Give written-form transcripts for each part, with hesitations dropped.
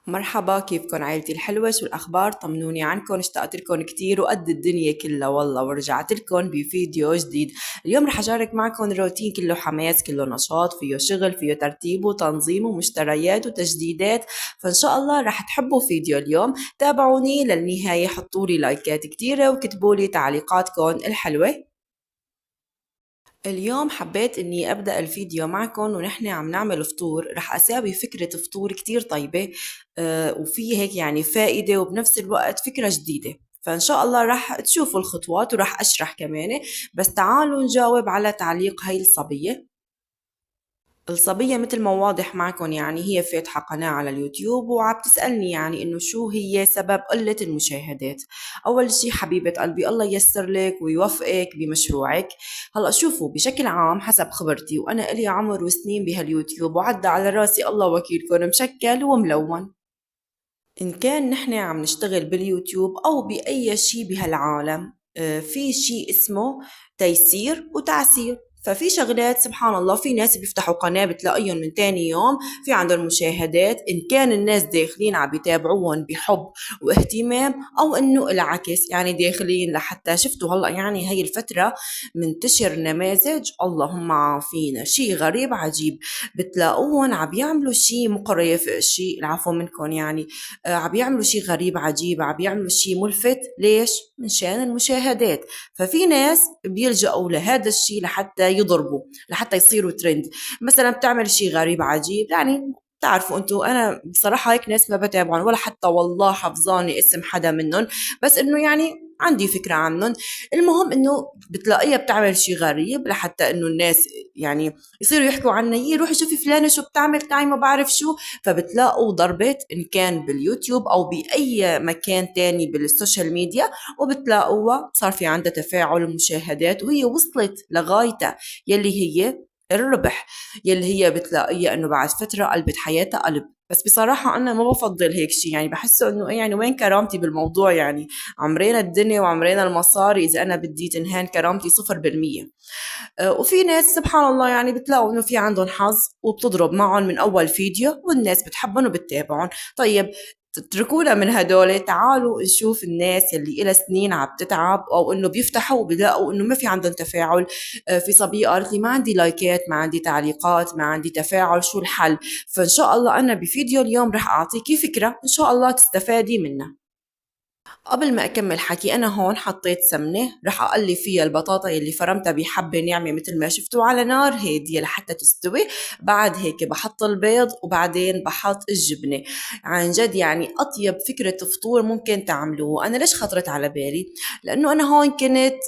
مرحبا، كيفكن عيلتي الحلوة؟ شو الأخبار؟ طمنوني عنكن، اشتقت لكم كتير وقد الدنيا كلها والله، ورجعت لكم بفيديو جديد. اليوم رح أشارك معكم روتين كله حماس، كله نشاط، فيه شغل، فيه ترتيب وتنظيم ومشتريات وتجديدات. فإن شاء الله رح تحبوا فيديو اليوم. تابعوني للنهاية، حطولي لايكات كتيرة وكتبولي تعليقاتكم الحلوة. اليوم حبيت اني ابدأ الفيديو معكم ونحن عم نعمل فطور. رح اساوي فكرة فطور كتير طيبة، وفي هيك يعني فائدة وبنفس الوقت فكرة جديدة. فان شاء الله رح تشوفوا الخطوات ورح اشرح كمان. بس تعالوا نجاوب على تعليق هاي الصبية. الصبية مثل ما واضح معكم يعني هي فاتحة قناة على اليوتيوب وعم تسألني يعني إنه شو هي سبب قلة المشاهدات. أول شي حبيبة قلبي، الله ييسر لك ويوفقك بمشروعك. هلأ شوفوا، بشكل عام حسب خبرتي، وأنا إلي عمر وسنين بهاليوتيوب وعدى على راسي الله وكيلكم مشكل وملون. إن كان نحن عم نشتغل باليوتيوب أو بأي شي بهالعالم، في شي اسمه تيسير وتعسير. ففي شغلات سبحان الله، في ناس بيفتحوا قناة بتلاقيهم من تاني يوم في عندهم مشاهدات، إن كان الناس داخلين عم بيتابعوهم بحب واهتمام، أو إنه العكس يعني داخلين لحتى شفتوا هلأ يعني هاي الفترة منتشر نماذج اللهم عافينا شي غريب عجيب. بتلاقوهم عم يعملوا شي مقرف، شي العفو منكم يعني، عم يعملوا شي غريب عجيب، عم يعملوا شي ملفت. ليش؟ من شان المشاهدات. ففي ناس بيلجأوا لهذا الشي لحتى يضربوا، لحتى يصيروا ترند. مثلا بتعمل شي غريب عجيب يعني، بتعرفوا انتوا انا بصراحة هيك ناس ما بتابعهم ولا حتى والله حفظاني اسم حدا منهم، بس انه يعني عندي فكرة عنهم. المهم انه بتلاقيها بتعمل شي غريب لحتى انه الناس يعني يصيروا يحكوا عنها، يي روحي شوفي فلانة شو بتعمل، تعي ما بعرف شو. فبتلاقوا ضربت إن كان باليوتيوب أو بأي مكان تاني بالسوشيال ميديا، وبتلاقوها صار في عندها تفاعل ومشاهدات وهي وصلت لغايتها يلي هي الربح، يلي هي بتلاقيها انه بعد فترة قلبت حياتها قلب. بس بصراحة أنا ما بفضل هيك شيء، يعني بحسه إنه يعني وين كرامتي بالموضوع؟ يعني عمرينا الدنيا وعمرينا المصاري، إذا أنا بدي تنهان كرامتي 0%. وفي ناس سبحان الله يعني بتلاقوا انه في عندهم حظ وبتضرب معهم من اول فيديو والناس بتحبهم وبتتابعهم. طيب تتركونا من هدول، تعالوا نشوف الناس يلي إلها سنين عم تتعب او انه بيفتحوا وبيلاقوا انه ما في عندهم تفاعل. في صبية قالت لي ما عندي لايكات، ما عندي تعليقات، ما عندي تفاعل، شو الحل؟ فان شاء الله انا بفيديو اليوم رح اعطيكي فكرة ان شاء الله تستفادي منها. قبل ما أكمل حكي، أنا هون حطيت سمنة رح أقلي فيها البطاطا اللي فرمتها بحبة ناعمة مثل ما شفتوا على نار هادية لحتى تستوي. بعد هيك بحط البيض وبعدين بحط الجبنة. عن جد يعني أطيب فكرة فطور ممكن تعملوه. أنا ليش خطرت على بالي؟ لأنه أنا هون كنت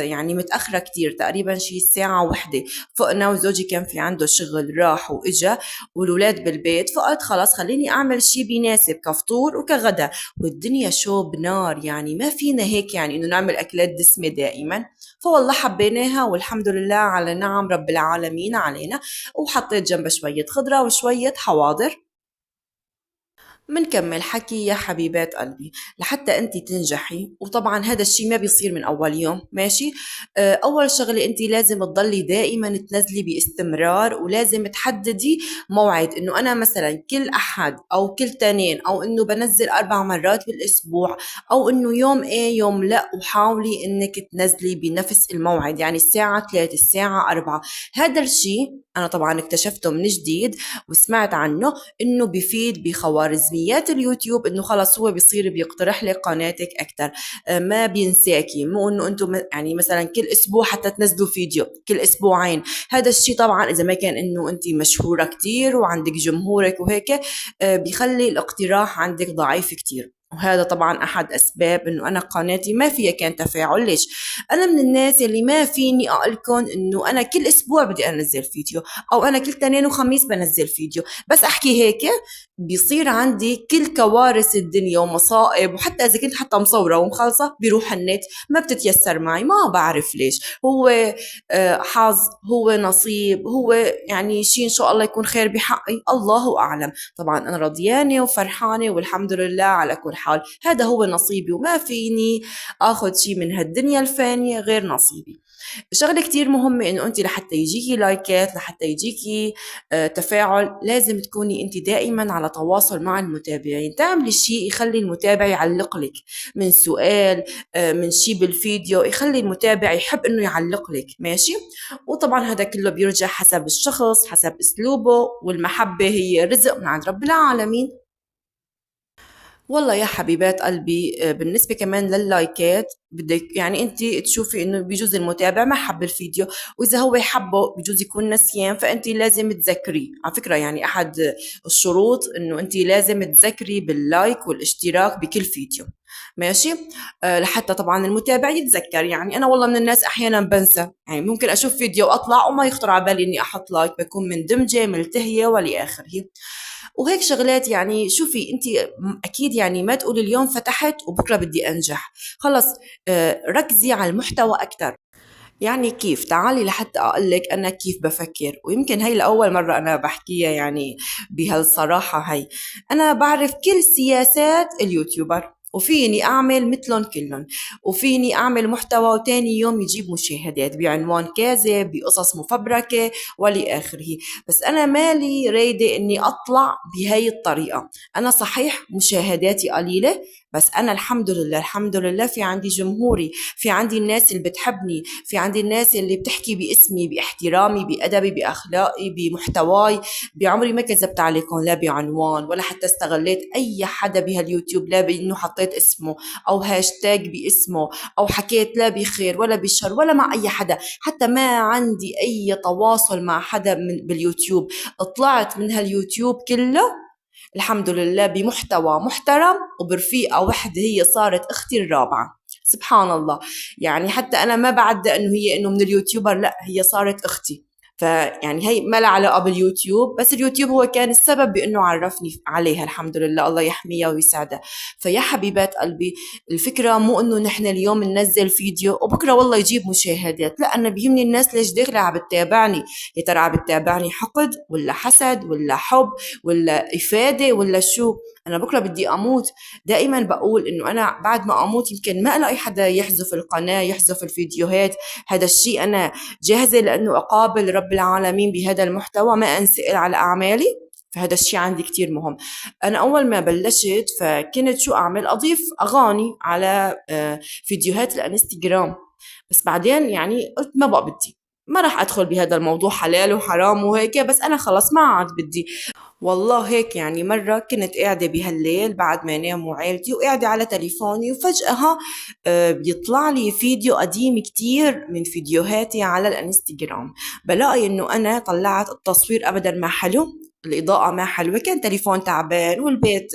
يعني متأخرة كتير، تقريبا شي الساعة 1. فقنا وزوجي كان في عنده شغل راح وإجا والولاد بالبيت، فقلت خلاص خليني أعمل شي بيناسب كفطور وكغدا. والدنيا شو بنار يعني، ما فينا هيك يعني انه نعمل اكلات دسمة دائما. فوالله حبيناها والحمد لله على نعم رب العالمين علينا. وحطيت جنبها شوية خضرة وشوية حواضر. منكمل حكي يا حبيبات قلبي. لحتى انت تنجحي، وطبعا هذا الشيء ما بيصير من اول يوم ماشي. اول شغله انت لازم تضلي دائما تنزلي باستمرار، ولازم تحددي موعد انه انا مثلا كل احد او كل تنين، او انه بنزل 4 مرات بالاسبوع، او انه يوم ايه يوم لا. وحاولي انك تنزلي بنفس الموعد، يعني الساعه 3 الساعه 4. هذا الشيء انا طبعا اكتشفته من جديد وسمعت عنه، انه بفيد بخوارزميات اليوتيوب، انه خلص هو بيصير بيقترح لك قناتك اكثر. ما بينساكي، مو انه انتم يعني مثلا كل اسبوع حتى تنزلوا فيديو كل اسبوعين. هذا الشيء طبعا اذا ما كان انه انت مشهوره كتير وعندك جمهورك وهيك، بيخلي الاقتراح عندك ضعيف كتير. وهذا طبعا احد اسباب انه انا قناتي ما فيها كان تفاعل. ليش؟ انا من الناس اللي ما فيني اقلكم انه انا كل اسبوع بدي انزل فيديو، او انا كل تنين وخميس بنزل فيديو. بس احكي هيك بيصير عندي كل كوارث الدنيا ومصائب، وحتى اذا كنت حتى مصوره ومخلصه بيروح النت، ما بتتيسر معي، ما بعرف ليش. هو حظ، هو نصيب، هو يعني شيء ان شاء الله يكون خير بحقي، الله اعلم. طبعا انا رضيانه وفرحانه والحمد لله على كل الحال، هذا هو نصيبي وما فيني اخذ شيء من هالدنيا الفانية غير نصيبي. شغلة كتير مهمة إنه أنت لحتى يجيكي لايكات، لحتى يجيكي تفاعل، لازم تكوني أنت دائما على تواصل مع المتابعين، تعملي شيء يخلي المتابع يعلق لك من سؤال، من شيء بالفيديو يخلي المتابع يحب إنه يعلق لك، ماشي؟ وطبعا هذا كله بيرجع حسب الشخص، حسب أسلوبه، والمحبة هي رزق من عند رب العالمين. والله يا حبيبات قلبي، بالنسبة كمان لللايكات بدك يعني انت تشوفي انه بيجوز المتابع ما حب الفيديو، واذا هو حبه بيجوز يكون نسيان، فانت لازم تذكريه. على فكرة يعني احد الشروط انه انت لازم تذكري باللايك والاشتراك بكل فيديو، ماشي؟ لحتى طبعا المتابع يتذكر. يعني انا والله من الناس احيانا بنسى، يعني ممكن اشوف فيديو اطلع وما يخطر على بالي اني احط لايك، بكون مندمجة ملتهية ولاخره. وهيك شغلات. يعني شوفي انت اكيد يعني ما تقولي اليوم فتحت وبكره بدي انجح، خلص ركزي على المحتوى اكثر. يعني كيف؟ تعالي لحتى أقول لك أنا كيف بفكر، ويمكن هي لأول مرة أنا بحكيها يعني بهالصراحة. هي أنا بعرف كل سياسات اليوتيوبر، وفيني أعمل مثلهم كلهم، وفيني أعمل محتوى وتاني يوم يجيب مشاهدات بعنوان كاذب، بقصص مفبركة ولآخره. بس أنا مالي رايدة إني أطلع بهاي الطريقة. أنا صحيح مشاهداتي قليلة، بس أنا الحمد لله الحمد لله في عندي جمهوري، في عندي الناس اللي بتحبني، في عندي الناس اللي بتحكي باسمي، باحترامي، بأدبي، بأخلاقي، بمحتواي. بعمري ما كذبت عليكم لا بعنوان، ولا حتى استغليت أي حدا بهاليوتيوب، لا بأنه حطيت اسمه أو هاشتاج باسمه، أو حكيت لا بخير ولا بشر ولا مع أي حدا. حتى ما عندي أي تواصل مع حدا باليوتيوب. طلعت من هاليوتيوب كله الحمد لله بمحتوى محترم وبرفيقة وحدة، هي صارت أختي الرابعة. سبحان الله. يعني حتى أنا ما بعد إنه هي إنه من اليوتيوبر، لا هي صارت أختي. فيعني هي ما لها علاقة باليوتيوب، بس اليوتيوب هو كان السبب بأنه عرفني عليها. الحمد لله، الله يحميها ويسعدها. فيا حبيبات قلبي، الفكرة مو أنه نحن اليوم ننزل فيديو وبكرة والله يجيب مشاهدات، لا. أنا بيهمني الناس ليش داخلة عم بتتابعني، يا ترى عم بتتابعني حقد ولا حسد ولا حب ولا إفادة ولا شو؟ أنا بكرة بدي أموت. دائما بقول إنه أنا بعد ما أموت يمكن ما ألاقي حدا يحذف القناة، يحذف الفيديوهات. هذا الشيء أنا جاهزة لأنه أقابل رب العالمين بهذا المحتوى، ما أنسأل على أعمالي. فهذا الشيء عندي كتير مهم. أنا أول ما بلشت فكنت شو أعمل؟ أضيف أغاني على فيديوهات الانستغرام. بس بعدين يعني قلت ما بقى بدي، ما راح أدخل بهذا الموضوع حلال وحرام وهيك، بس أنا خلص ما عاد بدي. والله هيك يعني مرة كنت قاعدة بهالليل بعد ما ناموا عيلتي، وقاعدة على تليفوني، وفجأة بيطلع لي فيديو قديم كتير من فيديوهاتي على الانستغرام. بلاقي انه انا طلعت التصوير ابدا ما حلو، الإضاءة ما حلوة، كان تليفون تعبان والبيت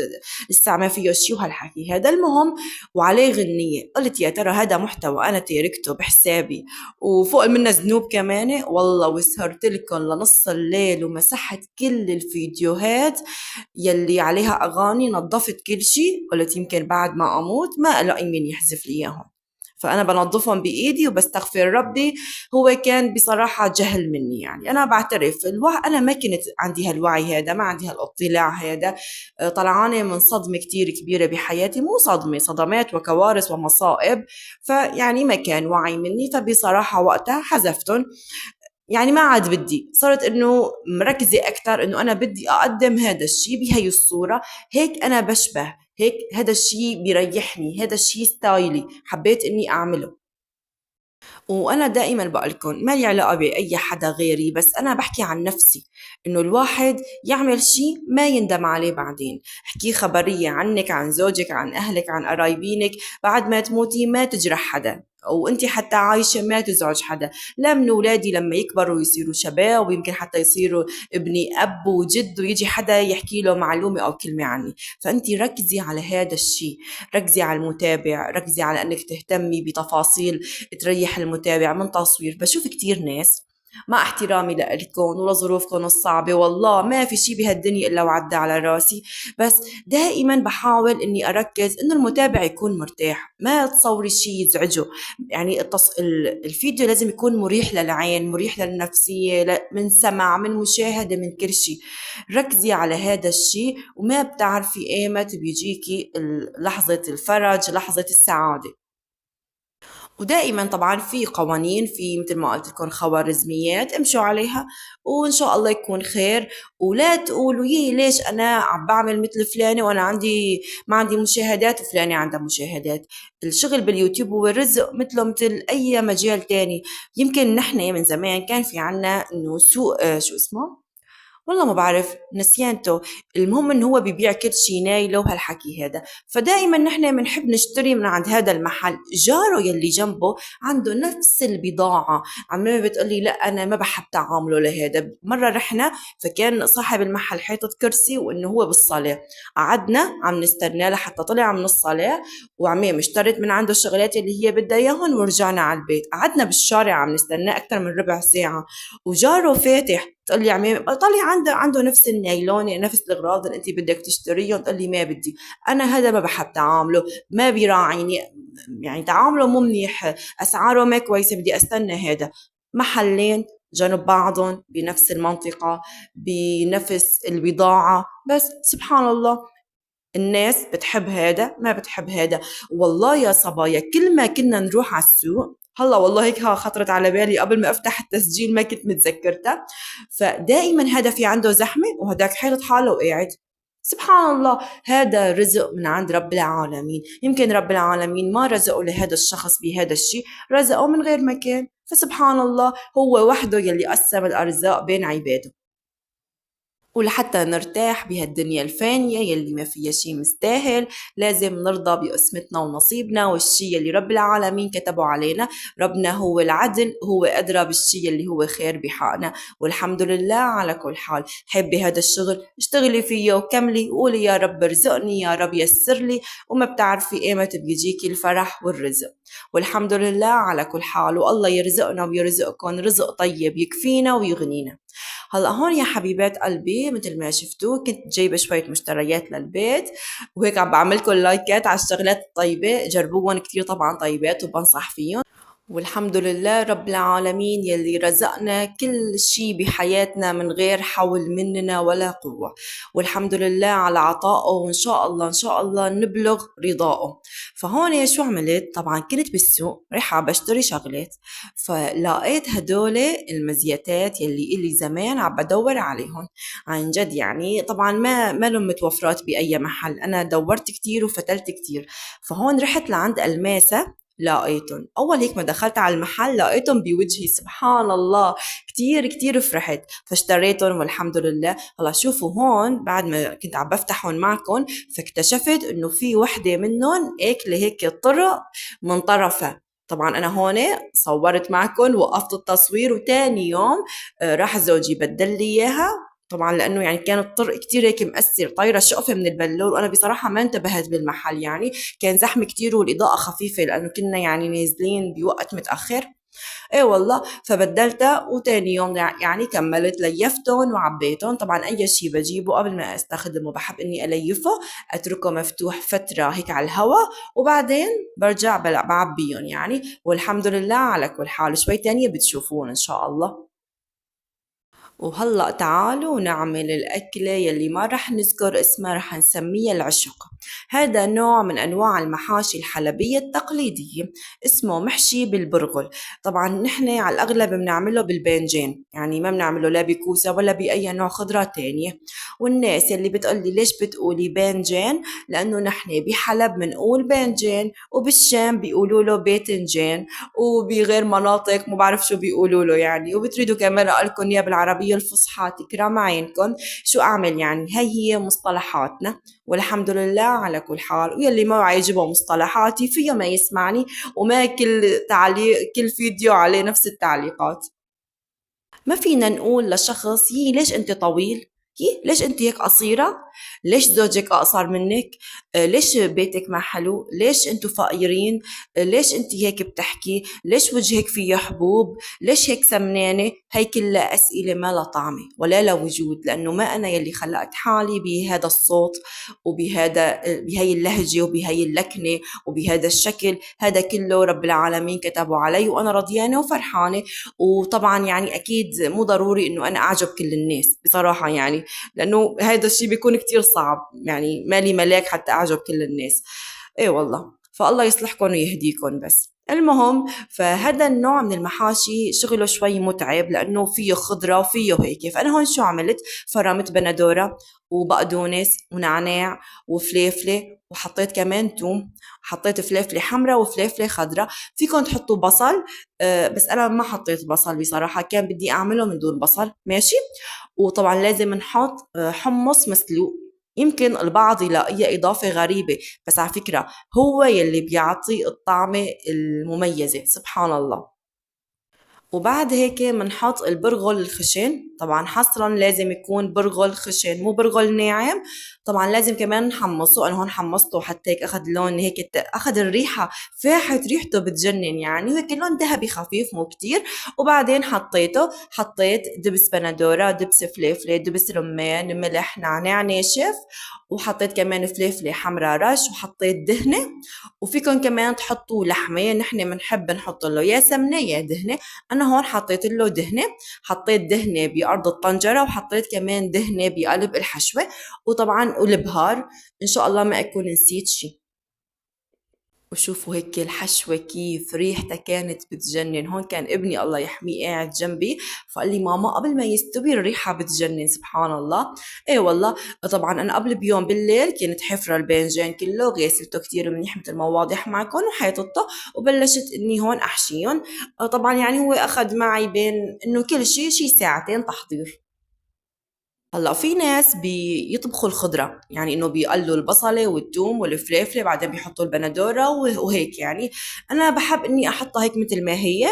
لسه ما فيه شي وهالحكي هذا. المهم وعليه غنية، قلت يا ترى هذا محتوى أنا تاركته بحسابي وفوق منه ذنوب كمان؟ والله وسهرت لكم لنص الليل ومسحت كل الفيديوهات يلي عليها أغاني، نظفت كل شيء. قلت يمكن بعد ما أموت ما ألاقي مين يحذف لي إياهم، فأنا بنظفهم بإيدي وبستغفر ربي. هو كان بصراحة جهل مني، يعني أنا بعترف أنا ما كنت عندي هالوعي هذا، ما عندي هالاطلاع هذا. طلعانة من صدمة كتير كبيرة بحياتي، مو صدمة، صدمات وكوارث ومصائب. فيعني ما كان وعي مني، فبصراحة وقتها حذفتهم. يعني ما عاد بدي، صرت انه مركزة اكثر انه انا بدي اقدم هذا الشيء بهي الصورة، هيك انا بشبه، هيك هذا الشيء بيريحني، هذا الشيء ستايلي، حبيت اني اعمله. وانا دائما بقولكم ما لي علاقه باي حدا غيري، بس انا بحكي عن نفسي. انه الواحد يعمل شيء ما يندم عليه بعدين. احكي خبريه عنك، عن زوجك، عن اهلك، عن قرايبينك، بعد ما تموتي ما تجرح حدا، وانت حتى عايشه ما تزعج حدا. لا من اولادي لما يكبروا ويصيروا شباب، ويمكن حتى يصيروا ابني اب وجد، ويجي حدا يحكي له معلومه او كلمه عني. فانت ركزي على هذا الشيء، ركزي على المتابع، ركزي على انك تهتمي بتفاصيل تريح المتابع من تصوير. بشوف كتير ناس مع احترامي لإلكم ولظروفكم الصعبة، والله ما في شي بهالدنيا إلا وعدى على راسي، بس دائما بحاول إني أركز إنه المتابع يكون مرتاح، ما تصوري شي يزعجه. يعني الفيديو لازم يكون مريح للعين، مريح للنفسية، من سمع، من مشاهدة، من كل شي. ركزي على هذا الشي، وما بتعرفي ايمت بيجيكي لحظة الفرج، لحظة السعادة. ودائما طبعا في قوانين، في مثل ما قلت لكم خوارزميات امشوا عليها، وان شاء الله يكون خير. ولا تقولوا ليش انا عم بعمل مثل فلانه وانا ما عندي مشاهدات وفلانه عندها مشاهدات. الشغل باليوتيوب هو رزق مثله مثل اي مجال تاني. يمكن نحن من زمان كان في عنا انه سوق شو اسمه، والله ما بعرف نسيانته. المهم انه هو بيبيع كل شي نايله وهالحكي هذا. فدائما نحن بنحب نشتري من عند هذا المحل. جاره يلي جنبه عنده نفس البضاعة، عمامي بتقولي لا انا ما بحب تعامله لهذا. مرة رحنا فكان صاحب المحل حيطة كرسي وانه هو بالصلاة، قعدنا عم نستناه لحتى طلع من الصلاة، وعمامي اشترت من عنده الشغلات اللي هي بدها اياهم ورجعنا على البيت. قعدنا بالشارع عم نستناه اكثر من ربع ساعة وجاره فاتح. تقول لي عمي طلعي عنده نفس النايلون، نفس الاغراض اللي انت بدك تشتريهم. تقول لي ما بدي، انا هذا ما بحب تعامله، ما بيراعيني، يعني تعامله مو منيح، اسعاره ما كويسه، بدي استنى هذا. محلين جنب بعضهم بنفس المنطقة، بنفس البضاعة، بس سبحان الله الناس بتحب هذا ما بتحب هذا. والله يا صبايا كل ما كنا نروح على السوق، هلا والله هيك خطرت على بالي قبل ما افتح التسجيل ما كنت متذكرتها. فدائما هذا في عنده زحمة وهداك حاطط حاله وقاعد. سبحان الله، هذا رزق من عند رب العالمين. يمكن رب العالمين ما رزقه لهذا الشخص بهذا الشيء، رزقه من غير مكان. فسبحان الله هو وحده يلي قسم الأرزاق بين عباده. ولحتى نرتاح بهالدنيا الفانية يلي ما فيها شي مستاهل، لازم نرضى بقسمتنا ونصيبنا والشي يلي رب العالمين كتبه علينا. ربنا هو العدل، هو أدرى بالشي يلي هو خير بحقنا، والحمد لله على كل حال. حبي هذا الشغل اشتغلي فيه وكملي، قولي يا رب ارزقني، يا رب يسر لي، وما بتعرفي ايمت بيجيكي الفرح والرزق. والحمد لله على كل حال، والله يرزقنا ويرزقكم رزق طيب يكفينا ويغنينا. هلا هون يا حبيبات قلبي مثل ما شفتوا كنت جايبة شوية مشتريات للبيت، وهيك عم بعملكم لايكات على الشغلات الطيبة، جربوهم كتير طبعا طيبات وبنصح فيهم. والحمد لله رب العالمين يلي رزقنا كل شي بحياتنا من غير حول مننا ولا قوة. والحمد لله على عطائه، وإن شاء الله إن شاء الله نبلغ رضائه. فهون شو عملت؟ طبعا كنت بالسوق رايحة بشتري شغلات، فلقيت هدول المزيتات يلي إلي زمان عم بدور عليهم عن جد. يعني طبعا ما لهم متوفرات بأي محل، أنا دورت كتير وفتلت كتير. فهون رحت لعند الماسة لقيتهم. أول هيك ما دخلت على المحل لقيتهم بوجهي، سبحان الله كتير كتير فرحت فاشتريتهم والحمد لله. هلا شوفوا هون بعد ما كنت عم بفتحهم معكم فاكتشفت انه في وحدة منهم اكلة هيك طرق من طرفها. طبعا انا هون صورت معكم وقفت التصوير، وتاني يوم راح زوجي بدل لي اياها. طبعا لانه يعني كان الطرق كتير هيك مأثر، طايره شقفه من البلور، وانا بصراحه ما انتبهت بالمحل، يعني كان زحمه كتير والاضاءه خفيفه لانه كنا يعني نازلين بوقت متاخر. ايه والله فبدلتها، وتاني يوم يعني كملت ليفتهم وعبيتهم. طبعا اي شيء بجيبه قبل ما استخدمه بحب اني اليفه، اتركه مفتوح فتره هيك على الهواء، وبعدين برجع بعبيهم يعني. والحمد لله على كل حال، شوي تانية بتشوفون ان شاء الله. وهلأ تعالوا نعمل الأكلة يلي ما رح نذكر اسمها، رح نسميها العشق. هذا نوع من أنواع المحاشي الحلبية التقليدية، اسمه محشي بالبرغل. طبعا نحن على الأغلب بنعمله بالباذنجان، يعني ما بنعمله لا بكوسة ولا بأي نوع خضرة تانية. والناس يلي بتقولي ليش بتقولي باذنجان، لأنه نحن بحلب بنقول باذنجان، وبالشام بيقولوا له باذنجان، وبغير مناطق ما بعرف شو بيقولوا له يعني. وبتريدوا كمان أقلكم يا بالعربية الفصحى تكرم عينكم. شو أعمل يعني، هي مصطلحاتنا. والحمد لله على كل حال. ويلي ما عاجبه مصطلحاتي فيه ما يسمعني، وما كل تعليق كل فيديو عليه نفس التعليقات. ما فينا نقول لشخص يي ليش انت طويل، ليش انت هيك قصيرة؟ ليش زوجك اقصر منك؟ ليش بيتك ما حلو؟ ليش انتوا فقيرين؟ ليش انت هيك بتحكي؟ ليش وجهك فيه حبوب؟ ليش هيك سمنانة؟ هي كلها أسئلة ما لها طعمة ولا لها وجود، لأنه ما أنا يلي خلقت حالي بهذا الصوت بهي اللهجة وبهي اللكنة وبهذا الشكل. هذا كله رب العالمين كتبه علي وأنا رضيانة وفرحانة. وطبعا يعني أكيد مو ضروري إنه أنا أعجب كل الناس بصراحة، يعني لأنه هذا الشيء بيكون كتير صعب، يعني مالي ملاك حتى أعجب كل الناس. إيه والله، فالله يصلحكم ويهديكم. بس المهم، فهذا النوع من المحاشي شغله شوي متعب لأنه فيه خضرة وفيه هيك. فأنا هون شو عملت؟ فرمت بندورة وبقدونس ونعناع وفليفلة، وحطيت كمان توم، حطيت فليفلة حمراء وفليفلة خضراء. فيكم تحطوا بصل، بس أنا ما حطيت بصل بصراحة، كان بدي أعمله من دون بصل، ماشي. وطبعا لازم نحط حمص مسلوق. يمكن البعض يلاقيها إضافة غريبة، بس على فكرة هو يلي بيعطي الطعمة المميزة، سبحان الله. وبعد هيك منحط البرغل الخشن، طبعا حصرا لازم يكون برغل خشن مو برغل ناعم. طبعا لازم كمان نحمصه، انا هون حمصته حتى هيك اخذ لون هيك اخذ الريحه، فاحت ريحته بتجنن يعني، هيك لون ذهبي خفيف مو كتير. وبعدين حطيت دبس بندوره، دبس فليفله، دبس رمان، ملح، نعناع ناشف، وحطيت كمان فليفله حمراء رش، وحطيت دهنه. وفيكم كمان تحطوا لحمه، نحن بنحب نحط له يا سمنه يا دهنه. أنا هون حطيت له دهنة، حطيت دهنة بأرض الطنجرة وحطيت كمان دهنة بقلب الحشوة، وطبعا والبهار. إن شاء الله ما أكون نسيت شي. وشوفوا هيك الحشوة كيف ريحتها كانت بتجنن. هون كان ابني الله يحميه قاعد جنبي، فقال لي ماما قبل ما يستوي الريحة بتجنن، سبحان الله. ايه والله. طبعا انا قبل بيوم بالليل كنت حفرة الباذنجان كله، غسلته كتير منيح مثل ما واضح معكم وحيطته، وبلشت اني هون احشيهم. طبعا يعني هو اخذ معي بين انه كل شي ساعتين تحضير. هلا في ناس بيطبخوا الخضرة، يعني انه بيقلوا البصلة والثوم والفليفلة بعدين بيحطوا البندورة وهيك يعني. انا بحب اني احطها هيك مثل ما هي،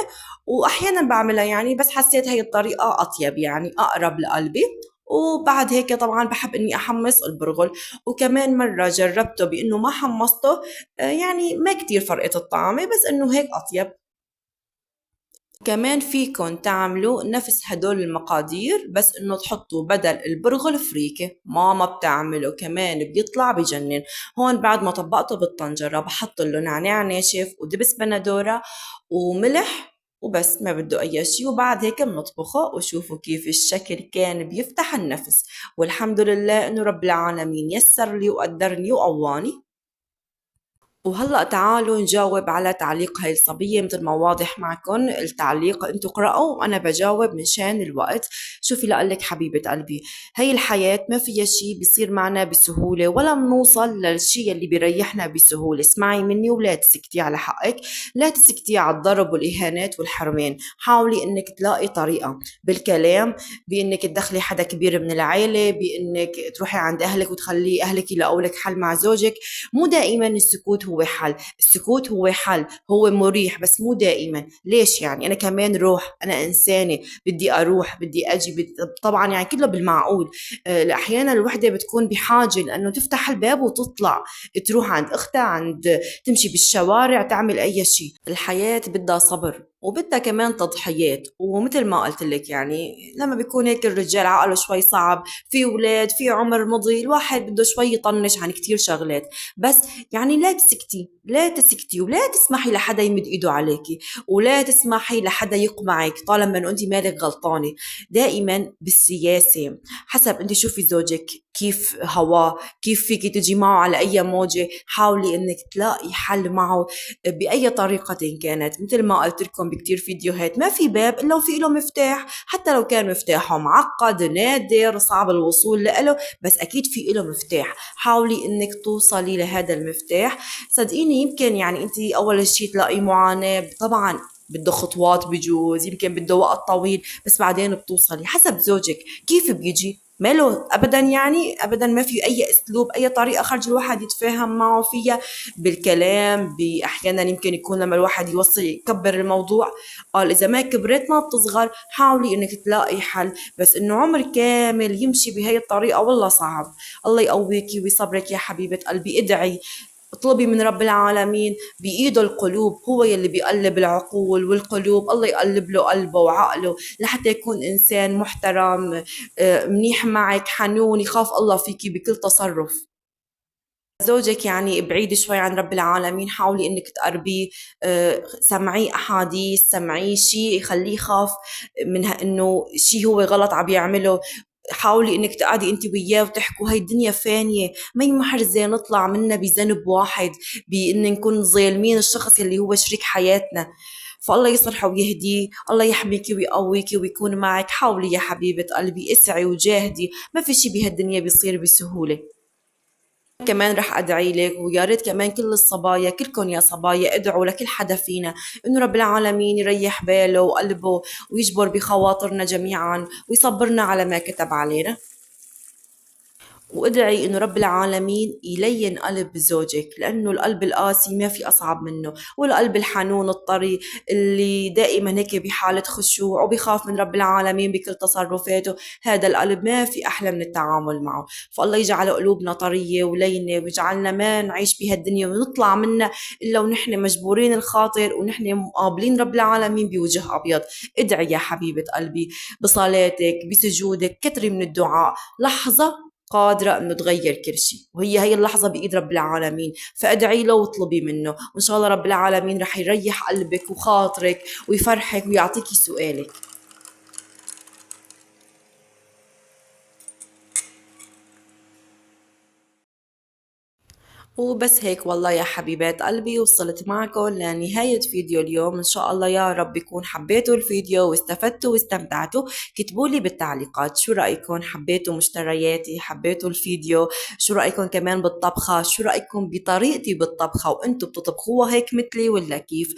واحيانا بعملها يعني، بس حسيت هي الطريقة اطيب يعني اقرب لقلبي. وبعد هيك طبعا بحب اني احمص البرغل. وكمان مرة جربته بانه ما حمصته، يعني ما كتير فرقت الطعمة، بس انه هيك اطيب. كمان فيكن تعملوا نفس هدول المقادير، بس انه تحطوا بدل البرغل فريكة، ماما بتعمله كمان بيطلع بجنن. هون بعد ما طبقته بالطنجرة بحط له نعناع ناشف ودبس بندورة وملح وبس، ما بده اي شيء. وبعد هيك بنطبخه، وشوفوا كيف الشكل كان بيفتح النفس. والحمد لله انه رب العالمين يسر لي وقدرني وقواني. وهلأ تعالوا نجاوب على تعليق هاي الصبية. مثل ما واضح معكم التعليق، انتوا قرأوا وأنا بجاوب من شان الوقت. شوفي لقلك حبيبة قلبي، هاي الحياة ما فيها شي بيصير معنا بسهولة، ولا بنوصل للشي اللي بيريحنا بسهولة. اسمعي مني ولا تسكتي على حقك، لا تسكتي على الضرب والإهانات والحرمان. حاولي انك تلاقي طريقة بالكلام، بانك تدخلي حدا كبير من العيلة، بانك تروحي عند اهلك وتخلي اهلك يلاقوا لك حل مع زوجك. مو دائما السكوت هو حل، السكوت هو حل، هو مريح بس مو دائما. ليش يعني؟ انا كمان روح، انا انسانه، بدي اروح بدي اجي طبعا يعني كله بالمعقول. احيانا الوحده بتكون بحاجه لانه تفتح الباب وتطلع، تروح عند اختها، تمشي بالشوارع، تعمل اي شيء. الحياه بدها صبر وبدها كمان تضحيات. ومثل ما قلت لك يعني لما بيكون هيك الرجال عقله شوي صعب، في اولاد، في عمر مضي، الواحد بده شوي يطنش عن كتير شغلات. بس يعني لا تسكتي، لا تسكتي، ولا تسمحي لحدا يمد ايده عليكي، ولا تسمحي لحدا يقمعك طالما انه انت مالك غلطانه. دائما بالسياسه حسب انت شوفي زوجك كيف هواه، كيف فيكي تجي معه على اي موجه، حاولي انك تلاقي حل معه باي طريقه كانت. مثل ما قلت لكم بكتير فيديوهات، ما في باب الا وفي له مفتاح، حتى لو كان مفتاحه معقد نادر صعب الوصول له، بس اكيد في له مفتاح. حاولي انك توصلي لهذا المفتاح. صدقيني يمكن يعني انت اول شيء تلاقي معاناة، طبعا بده خطوات، بجوز يمكن بده وقت طويل، بس بعدين بتوصلي. حسب زوجك كيف بيجي، ماله أبدا، يعني أبدا ما في أي أسلوب، أي طريقة خرج الواحد يتفاهم معه فيها بالكلام. أحيانا يمكن يكون لما الواحد يوصل يكبر الموضوع، قال إذا ما كبرت ما بتصغر، حاولي إنك تلاقي حل. بس إنه عمر كامل يمشي بهاي الطريقة والله صعب. الله يقويكي ويصبرك يا حبيبة قلبي. ادعي، اطلبي من رب العالمين، بإيده القلوب، هو يلي بيقلب العقول والقلوب. الله يقلب له قلبه وعقله لحتى يكون إنسان محترم، منيح معك، حنون، يخاف الله فيكي بكل تصرف. زوجك يعني بعيد شوي عن رب العالمين، حاولي انك تقربيه، سمعيه احاديث، سمعيه شيء يخليه يخاف من انه شيء هو غلط عم يعمله. حاولي انك تقعدي انت وياه وتحكوا، هاي الدنيا فانية، ما محرزة نطلع منها بذنب واحد، بان نكون ظالمين الشخص اللي هو شريك حياتنا. فالله يصلحه ويهديه، الله يحميكي ويقويكي ويكون معك. حاولي يا حبيبة قلبي، اسعي وجاهدي، ما في شي بهالدنيا بيصير بسهولة. كمان رح أدعي لك، ويا ريت كمان كل الصبايا، كلكم يا صبايا ادعوا لكل حدا فينا إنه رب العالمين يريح باله وقلبه ويجبر بخواطرنا جميعا ويصبرنا على ما كتب علينا. وادعي انه رب العالمين يلين قلب زوجك، لانه القلب القاسي ما في اصعب منه، والقلب الحنون الطري اللي دائما هيك بحالة خشوع وبخاف من رب العالمين بكل تصرفاته، هذا القلب ما في احلى من التعامل معه. فالله يجعل قلوبنا طرية ولينة، ويجعلنا ما نعيش بهالدنيا ونطلع منها الا ونحن مجبورين الخاطر ونحن مقابلين رب العالمين بوجه ابيض. ادعي يا حبيبة قلبي، بصلاتك بسجودك كتري من الدعاء. لحظة قادرة إنه تغير كل شيء، وهي هي اللحظة بإيد رب العالمين. فادعي له واطلبي منه، وإن شاء الله رب العالمين رح يريح قلبك وخاطرك ويفرحك ويعطيكي سؤالك. وبس هيك والله يا حبيبات قلبي، وصلت معكم لنهاية فيديو اليوم. إن شاء الله يا رب يكون حبيتوا الفيديو واستفدتوا واستمتعتوا. كتبولي بالتعليقات شو رأيكم، حبيتوا مشترياتي، حبيتوا الفيديو، شو رأيكم كمان بالطبخة، شو رأيكم بطريقتي بالطبخة، وانتم بتطبخوها هيك مثلي ولا كيف.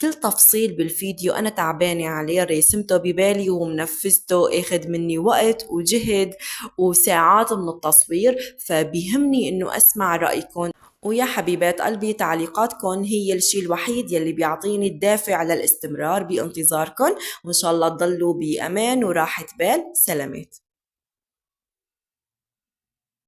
كل تفصيل بالفيديو أنا تعبانة عليه، رسمته ببالي ومنفذته، اخد مني وقت وجهد وساعات من التصوير، فبيهمني إنه أسمع رأيكم. ويا حبيبات قلبي تعليقاتكم هي الشيء الوحيد يلي بيعطيني الدافع للاستمرار بانتظاركم. وإن شاء الله تضلوا بأمان وراحة بال. سلامات.